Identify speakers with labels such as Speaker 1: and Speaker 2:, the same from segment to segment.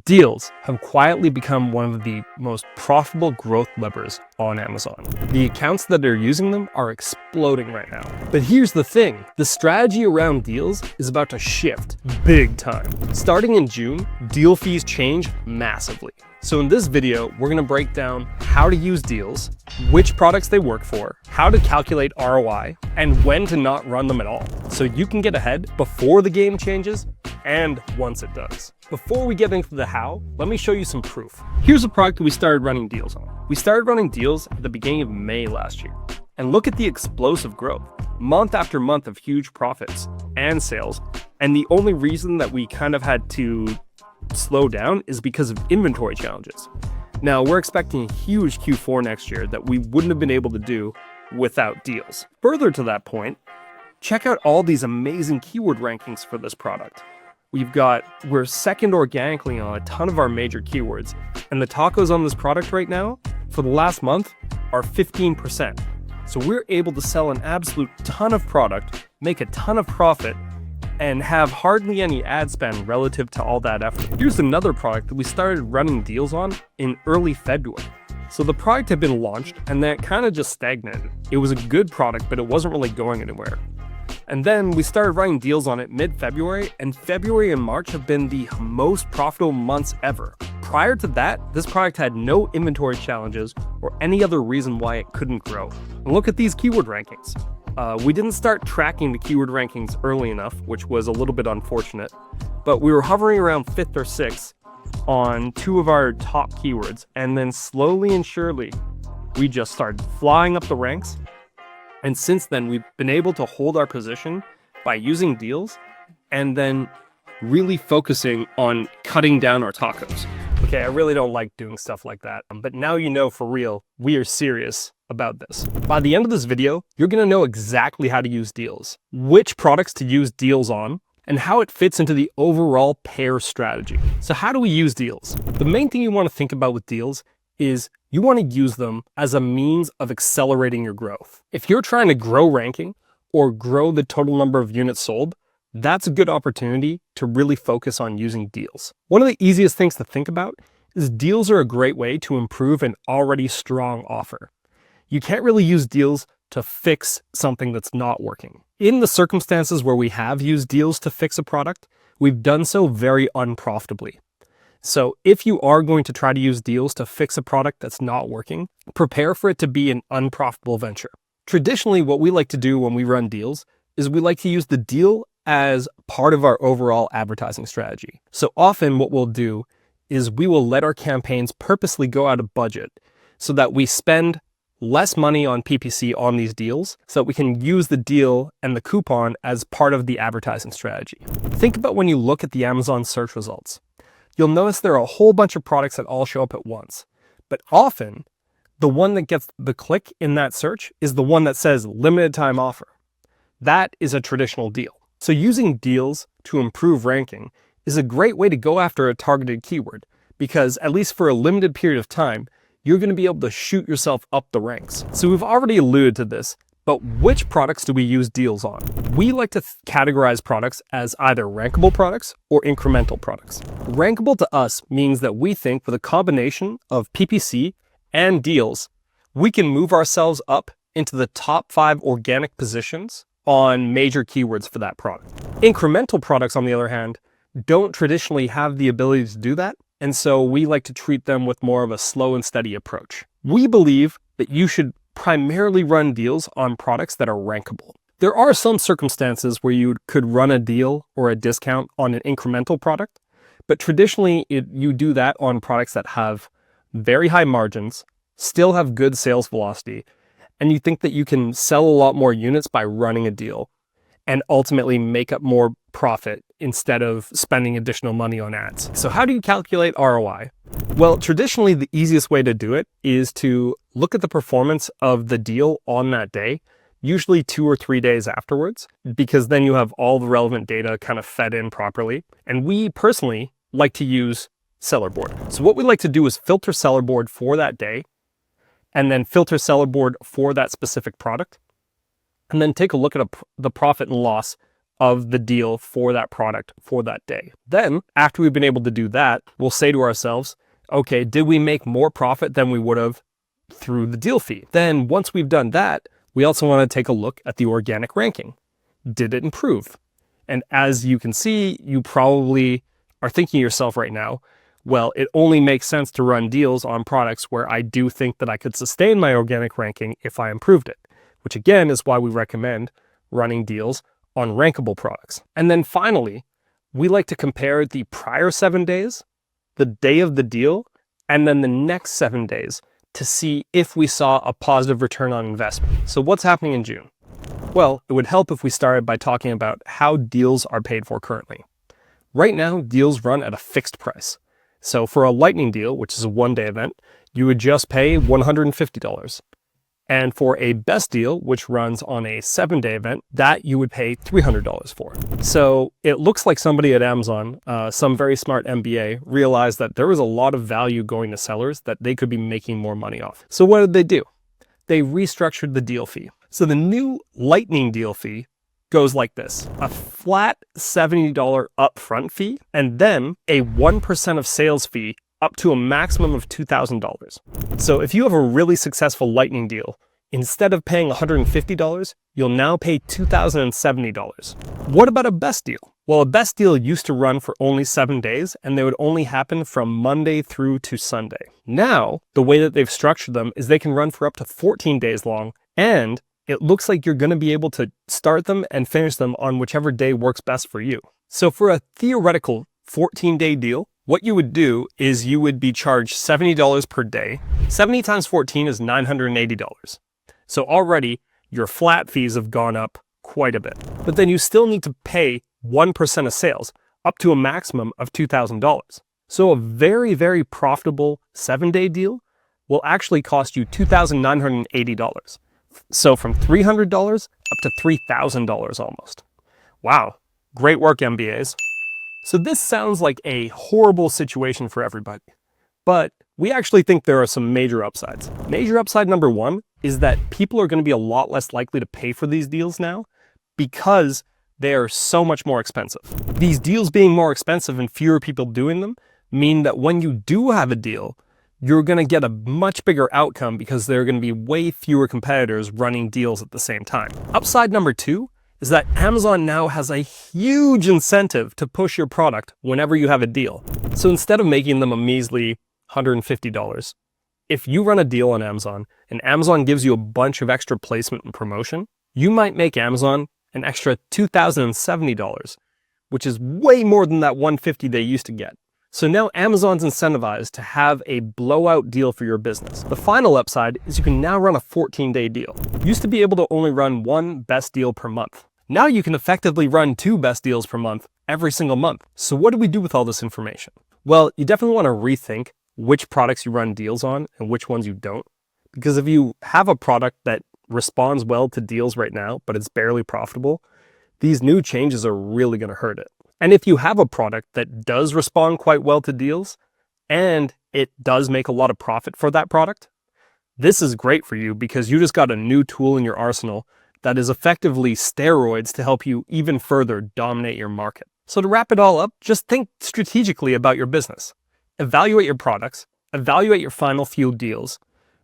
Speaker 1: Deals have quietly become one of the most profitable growth levers on Amazon. The accounts that are using them are exploding right now. But here's the thing, the strategy around deals is about to shift big time. Starting in June, deal fees change massively. So in this video, we're gonna break down how to use deals, which products they work for, how to calculate ROI, and when to not run them at all. So you can get ahead before the game changes and once it does. Before we get into the how, let me show you some proof. Here's a product that we started running deals on. We started running deals at the beginning of May last year. And look at the explosive growth, month after month of huge profits and sales. And the only reason that we kind of had to slow down is because of inventory challenges. Now we're expecting a huge Q4 next year that we wouldn't have been able to do without deals. Further to that point, check out all these amazing keyword rankings for this product. We're second organically on a ton of our major keywords, and the tacos on this product right now, for the last month, are 15%. So we're able to sell an absolute ton of product, make a ton of profit, and have hardly any ad spend relative to all that effort. Here's another product that we started running deals on in early February. So the product had been launched, and then it kind of just stagnated. It was a good product, but it wasn't really going anywhere. And then we started running deals on it mid-February, and February and March have been the most profitable months ever. Prior to that, this product had no inventory challenges or any other reason why it couldn't grow. And look at these keyword rankings. We didn't start tracking the keyword rankings early enough, which was a little bit unfortunate, but we were hovering around 5th or 6th on 2 of our top keywords, and then slowly and surely, we just started flying up the ranks. And since then, we've been able to hold our position by using deals and then really focusing on cutting down our tacos. Okay, I really don't like doing stuff like that, but now you know for real, we are serious about this. By the end of this video, you're gonna know exactly how to use deals, which products to use deals on, and how it fits into the overall pair strategy. So how do we use deals? The main thing you wanna think about with deals is you want to use them as a means of accelerating your growth. If you're trying to grow ranking or grow the total number of units sold, that's a good opportunity to really focus on using deals. One of the easiest things to think about is deals are a great way to improve an already strong offer. You can't really use deals to fix something that's not working. In the circumstances where we have used deals to fix a product, we've done so very unprofitably. So if you are going to try to use deals to fix a product that's not working, prepare for it to be an unprofitable venture. Traditionally, what we like to do when we run deals is we like to use the deal as part of our overall advertising strategy. So often what we'll do is we will let our campaigns purposely go out of budget so that we spend less money on PPC on these deals so that we can use the deal and the coupon as part of the advertising strategy. Think about when you look at the Amazon search results. You'll notice there are a whole bunch of products that all show up at once. But often, the one that gets the click in that search is the one that says limited time offer. That is a traditional deal. So using deals to improve ranking is a great way to go after a targeted keyword, because at least for a limited period of time, you're going to be able to shoot yourself up the ranks. So we've already alluded to this, but which products do we use deals on? We like to categorize products as either rankable products or incremental products. Rankable to us means that we think with a combination of PPC and deals, we can move ourselves up into the top 5 organic positions on major keywords for that product. Incremental products, on the other hand, don't traditionally have the ability to do that, and so we like to treat them with more of a slow and steady approach. We believe that you should primarily run deals on products that are rankable. There are some circumstances where you could run a deal or a discount on an incremental product, but traditionally you do that on products that have very high margins, still have good sales velocity, and you think that you can sell a lot more units by running a deal and ultimately make up more profit instead of spending additional money on ads. So how do you calculate ROI? Well, traditionally, the easiest way to do it is to look at the performance of the deal on that day, usually 2 or 3 days afterwards, because then you have all the relevant data kind of fed in properly. And we personally like to use seller board. So what we like to do is filter seller board for that day, and then filter seller board for that specific product, and then take a look at the profit and loss of the deal for that product for that day. Then, after we've been able to do that, we'll say to ourselves, okay, did we make more profit than we would have through the deal fee? Then once we've done that, we also want to take a look at the organic ranking. Did it improve? And as you can see, you probably are thinking to yourself right now, well, it only makes sense to run deals on products where I do think that I could sustain my organic ranking if I improved it, which again is why we recommend running deals on rankable products. And then finally, we like to compare the prior 7 days, the day of the deal, and then the next 7 days to see if we saw a positive return on investment. So what's happening in June? Well, it would help if we started by talking about how deals are paid for currently. Right now, deals run at a fixed price. So for a lightning deal, which is a 1-day event, you would just pay $150. And for a best deal, which runs on a 7-day event, that you would pay $300 for. So it looks like somebody at Amazon, some very smart MBA, realized that there was a lot of value going to sellers that they could be making more money off. So what did they do? They restructured the deal fee. So the new lightning deal fee goes like this: a flat $70 upfront fee, and then a 1% of sales fee up to a maximum of $2,000. So if you have a really successful lightning deal, instead of paying $150, you'll now pay $2,070. What about a best deal? Well, a best deal used to run for only 7 days, and they would only happen from Monday through to Sunday. Now, the way that they've structured them is they can run for up to 14 days long, and it looks like you're going to be able to start them and finish them on whichever day works best for you. So for a theoretical 14-day deal, what you would do is you would be charged $70 per day. 70 times 14 is $980. So already your flat fees have gone up quite a bit. But then you still need to pay 1% of sales, up to a maximum of $2,000. So a very, very profitable 7-day deal will actually cost you $2,980. So from $300 up to $3,000 almost. Wow, great work, MBAs. So this sounds like a horrible situation for everybody, but we actually think there are some major upsides. Major upside number one is that people are going to be a lot less likely to pay for these deals now because they are so much more expensive. These deals being more expensive and fewer people doing them mean that when you do have a deal, you're going to get a much bigger outcome because there are going to be way fewer competitors running deals at the same time. Upside number two is that Amazon now has a huge incentive to push your product whenever you have a deal. So instead of making them a measly $150, if you run a deal on Amazon and Amazon gives you a bunch of extra placement and promotion, you might make Amazon an extra $2,070, which is way more than that $150 they used to get. So now Amazon's incentivized to have a blowout deal for your business. The final upside is you can now run a 14-day deal. You used to be able to only run one best deal per month. Now you can effectively run 2 best deals per month every single month. So what do we do with all this information? Well, you definitely want to rethink which products you run deals on and which ones you don't. Because if you have a product that responds well to deals right now, but it's barely profitable, these new changes are really going to hurt it. And if you have a product that does respond quite well to deals and it does make a lot of profit for that product, this is great for you because you just got a new tool in your arsenal that is effectively steroids to help you even further dominate your market. So to wrap it all up, just think strategically about your business. Evaluate your products, evaluate your final few deals,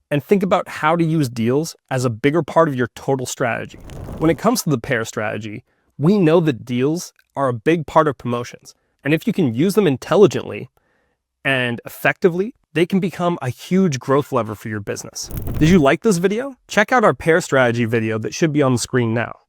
Speaker 1: and think about how to use deals as a bigger part of your total strategy. When it comes to the pair strategy, we know that deals are a big part of promotions. And if you can use them intelligently and effectively, they can become a huge growth lever for your business. Did you like this video? Check out our pair strategy video that should be on the screen now.